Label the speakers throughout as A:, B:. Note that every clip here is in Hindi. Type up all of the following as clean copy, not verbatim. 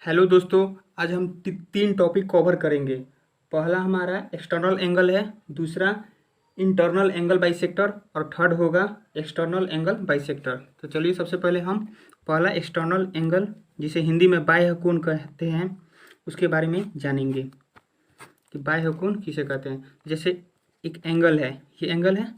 A: हेलो दोस्तों, आज हम तीन टॉपिक कवर करेंगे। पहला हमारा एक्सटर्नल एंगल है, दूसरा इंटरनल एंगल बाइसेक्टर और थर्ड होगा एक्सटर्नल एंगल बाइसेक्टर। तो चलिए सबसे पहले हम पहला एक्सटर्नल एंगल, जिसे हिंदी में बाह्य कोण कहते हैं, उसके बारे में जानेंगे कि बाह्य कोण किसे कहते हैं। जैसे एक एंगल है, ये एंगल है,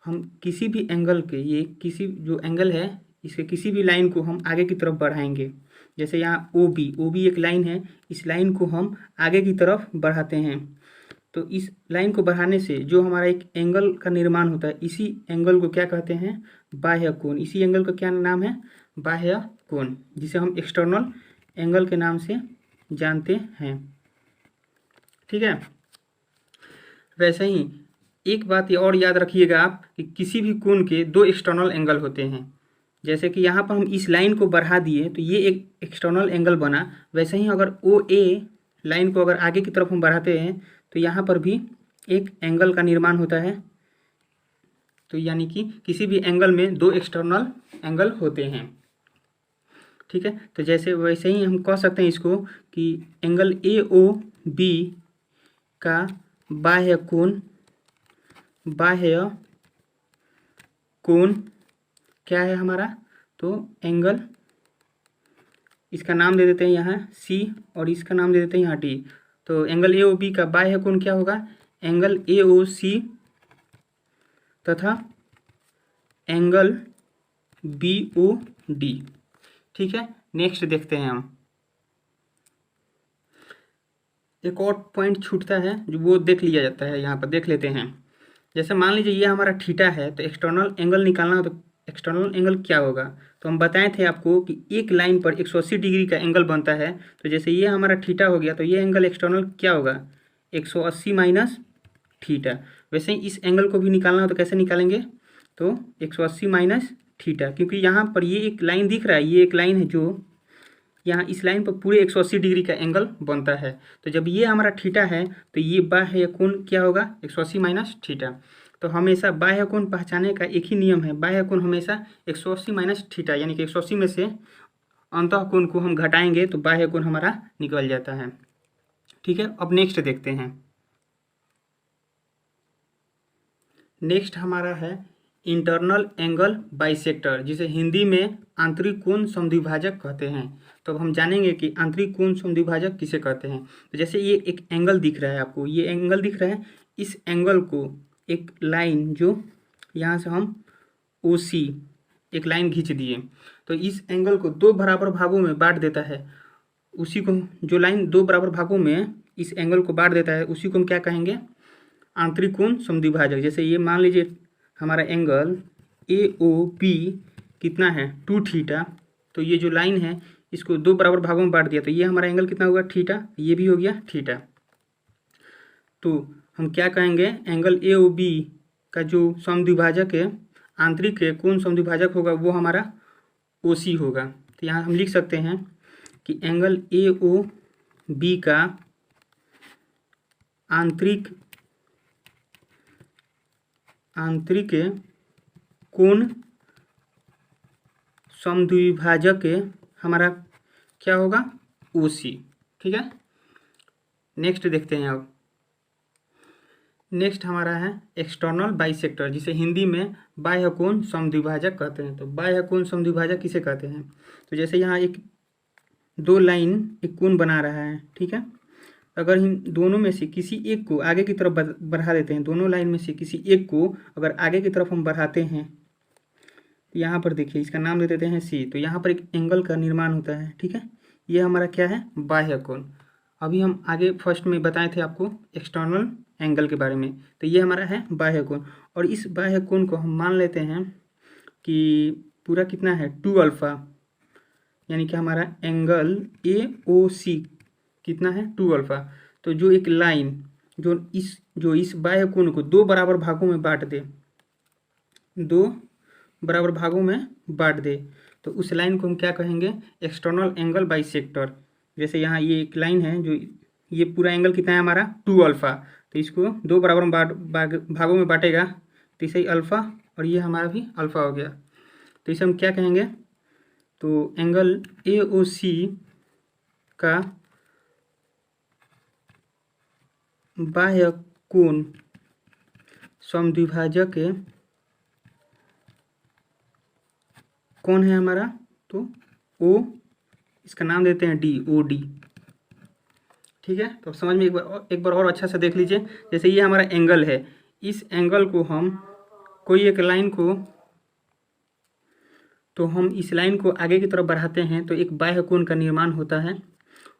A: हम किसी भी एंगल के ये किसी जो एंगल है इसके किसी भी लाइन को हम आगे की तरफ बढ़ाएंगे। जैसे यहाँ ओ बी एक लाइन है, इस लाइन को हम आगे की तरफ बढ़ाते हैं तो इस लाइन को बढ़ाने से जो हमारा एक एंगल का निर्माण होता है, इसी एंगल को क्या कहते हैं? बाह्य कोण। इसी एंगल का क्या नाम है? बाह्य कोण, जिसे हम एक्सटर्नल एंगल के नाम से जानते हैं। ठीक है। वैसे ही एक बात ये और याद रखिएगा आप कि किसी भी कोण के दो एक्सटर्नल एंगल होते हैं। जैसे कि यहाँ पर हम इस लाइन को बढ़ा दिए तो ये एक एक्सटर्नल एंगल बना। वैसे ही अगर ओ ए लाइन को अगर आगे की तरफ हम बढ़ाते हैं तो यहाँ पर भी एक एंगल का निर्माण होता है। तो यानी कि किसी भी एंगल में दो एक्सटर्नल एंगल होते हैं। ठीक है। तो जैसे वैसे ही हम कह सकते हैं इसको कि एंगल ए ओ बी का बाह्य कोण क्या है हमारा? तो एंगल, इसका नाम दे देते हैं यहाँ सी और इसका नाम दे देते हैं यहाँ टी। तो एंगल ए ओ बी का बाह्य कोण क्या होगा? एंगल ए ओ सी तथा एंगल बी ओ डी। ठीक है। नेक्स्ट देखते हैं हम। एक और पॉइंट छूटता है जो वो देख लिया जाता है, यहाँ पर देख लेते हैं। जैसे मान लीजिए ये हमारा थीटा है, तो एक्सटर्नल एंगल निकालना हो तो एक्सटर्नल एंगल क्या होगा? तो हम बताए थे आपको कि एक लाइन पर 180 डिग्री का एंगल बनता है। तो जैसे ये हमारा थीटा हो गया तो ये एंगल एक्सटर्नल क्या होगा? 180 माइनस थीटा। वैसे ही इस एंगल को भी निकालना हो तो कैसे निकालेंगे? तो 180 माइनस थीटा, क्योंकि यहाँ पर ये एक लाइन दिख रहा है, ये एक लाइन है जो यहाँ इस लाइन पर पूरे 180 डिग्री का एंगल बनता है। तो जब ये हमारा थीटा है तो ये बाह्य कोण क्या होगा? 180 माइनस थीटा। तो हमेशा बाह्य कोण पहचानने का एक ही नियम है, बाह्य कोण हमेशा 180 माइनस थीटा, यानी कि 180 में से अंतः कोण को हम घटाएंगे तो बाह्य कोण हमारा निकल जाता है। ठीक है। अब नेक्स्ट देखते हैं। नेक्स्ट हमारा है इंटरनल एंगल बाइसेक्टर, जिसे हिंदी में आंतरिक कोण समद्विभाजक कहते हैं। तो अब हम जानेंगे कि आंतरिक कोण समद्विभाजक किसे कहते हैं। तो जैसे ये एक एंगल दिख रहा है आपको, ये एंगल दिख रहा है, इस एंगल को एक लाइन जो यहाँ से हम ओ सी एक लाइन खींच दिए तो इस एंगल को दो बराबर भागों में बांट देता है। उसी को, जो लाइन दो बराबर भागों में इस एंगल को बांट देता है, उसी को हम क्या कहेंगे? आंतरिक कोण समद्विभाजक। जैसे ये मान लीजिए हमारा एंगल ए ओ बी कितना है? 2 थीटा। तो ये जो लाइन है इसको दो बराबर भागों में बांट दिया तो ये हमारा एंगल कितना होगा? थीटा। ये भी हो गया थीटा। तो हम क्या कहेंगे? एंगल ए ओ बी का जो समद्विभाजक है, आंतरिक कोण समद्विभाजक होगा, वो हमारा ओ सी होगा। तो यहाँ हम लिख सकते हैं कि एंगल ए ओ बी का आंतरिक कोण समद्विभाजक हमारा क्या होगा? ओ सी। ठीक है। नेक्स्ट देखते हैं। अब नेक्स्ट हमारा है एक्सटर्नल बाइसेक्टर, जिसे हिंदी में बाह्य कोण समद्विभाजक कहते हैं। तो बाह्य कोण समद्विभाजक किसे कहते हैं? तो जैसे यहाँ एक दो लाइन एक कोण बना रहा है। ठीक है। अगर हम दोनों में से किसी एक को आगे की तरफ बढ़ा देते हैं, दोनों लाइन में से किसी एक को अगर आगे की तरफ हम बढ़ाते हैं तो यहाँ पर देखिए इसका नाम दे देते हैं सी। तो यहाँ पर एक एंगल का निर्माण होता है। ठीक है। ये हमारा क्या है? बाह्य कोण। अभी हम आगे फर्स्ट में बताए थे आपको एक्सटर्नल एंगल के बारे में। तो ये हमारा है बाह्य कोण, और इस बाह्य कोण को हम मान लेते हैं कि पूरा कितना है? 2 अल्फा, यानी कि हमारा एंगल ए ओ सी कितना है? 2 अल्फा। तो जो एक लाइन जो इस बाह्य कोण को दो बराबर भागों में बांट दे, तो उस लाइन को हम क्या कहेंगे? External angle bisector. जैसे यहाँ ये एक लाइन है जो ये पूरा एंगल कितना है हमारा? 2 अल्फा। तो इसको दो बराबर भागों में बांटेगा तो इसे अल्फा, और ये हमारा भी अल्फा हो गया। तो इसे हम क्या कहेंगे? तो एंगल ए ओ सी का बाह्य कोण समद्विभाजक कौन है हमारा, तो ओ, इसका नाम देते हैं डी, ओ डी। ठीक है, तो समझ में एक बार और अच्छा से देख लीजिए। जैसे ये हमारा एंगल है, इस एंगल को हम कोई एक लाइन को, तो हम इस लाइन को आगे की तरफ बढ़ाते हैं तो एक बाह्य कोण का निर्माण होता है,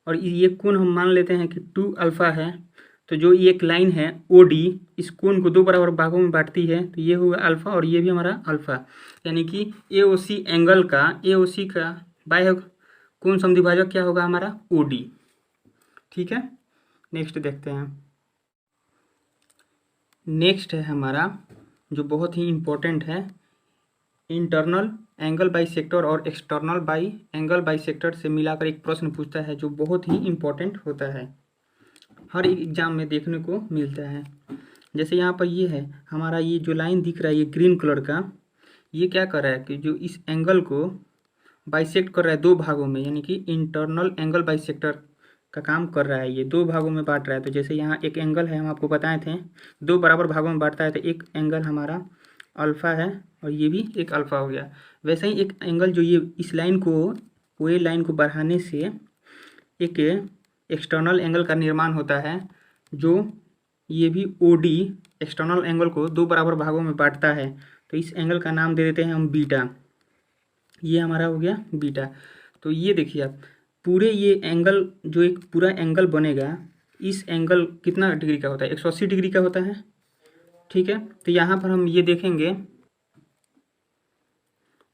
A: और ये कोण हम मान लेते हैं कि 2 अल्फा है। तो जो ये एक लाइन है ओ डी, इस कोण को 2 बराबर भागों में बांटती है, तो ये होगा अल्फा और ये भी हमारा अल्फा, यानी कि ए ओ सी एंगल का, ए ओ सी का बाह्य कोण समद्विभाजक क्या होगा हमारा, ओ डी। ठीक है, नेक्स्ट देखते हैं। नेक्स्ट है हमारा जो बहुत ही इम्पोर्टेंट है, इंटरनल एंगल बाइसेक्टर और एक्सटर्नल एंगल बाइसेक्टर से मिलाकर एक प्रश्न पूछता है जो बहुत ही इम्पोर्टेंट होता है, हर एग्जाम में देखने को मिलता है। जैसे यहाँ पर ये है हमारा, ये जो लाइन दिख रहा है ये ग्रीन कलर का, ये क्या कर रहा है कि जो इस एंगल को बाइसेक्ट कर रहा है 2 भागों में, यानी कि इंटरनल एंगल बाइसेक्टर का काम कर रहा है, ये 2 भागों में बांट रहा है। तो जैसे यहाँ एक एंगल है, हम आपको बताए थे 2 बराबर भागों में बांटता है, तो एक एंगल हमारा अल्फ़ा है और ये भी एक अल्फ़ा हो गया। वैसे ही एक एंगल जो ये इस लाइन को, वो लाइन को बढ़ाने से एक एक्सटर्नल एंगल का निर्माण होता है, जो ये भी ओ डी एक्सटर्नल एंगल को 2 बराबर भागों में बांटता है। तो इस एंगल का नाम दे देते हैं हम बीटा, ये हमारा हो गया बीटा। तो ये देखिए आप, पूरे ये एंगल जो एक पूरा एंगल बनेगा, इस एंगल कितना डिग्री का होता है, 180 डिग्री का होता है। ठीक है, तो यहाँ पर हम ये देखेंगे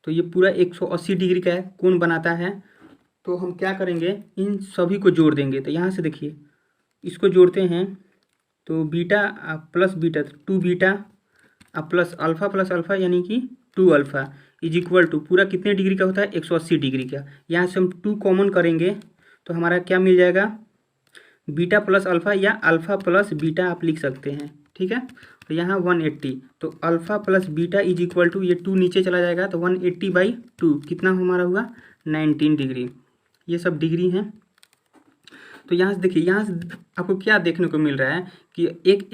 A: तो ये पूरा 180 डिग्री का कोण बनाता है। तो हम क्या करेंगे, इन सभी को जोड़ देंगे। तो यहाँ से देखिए इसको जोड़ते हैं, तो beta plus beta, 2 beta plus alpha यानी कि 2 अल्फ़ा इज इक्वल टू पूरा कितने डिग्री का होता है, 180 डिग्री का। यहाँ से हम 2 कॉमन करेंगे तो हमारा क्या मिल जाएगा, बीटा प्लस अल्फ़ा या अल्फ़ा प्लस बीटा आप लिख सकते हैं। ठीक है, तो यहाँ 180, तो alpha plus beta is equal to, ये 2 नीचे चला जाएगा तो 180/2 कितना हमारा हुआ, 19 डिग्री। ये सब डिग्री हैं। तो यहाँ से देखिए, यहाँ से आपको क्या देखने को मिल रहा है कि एक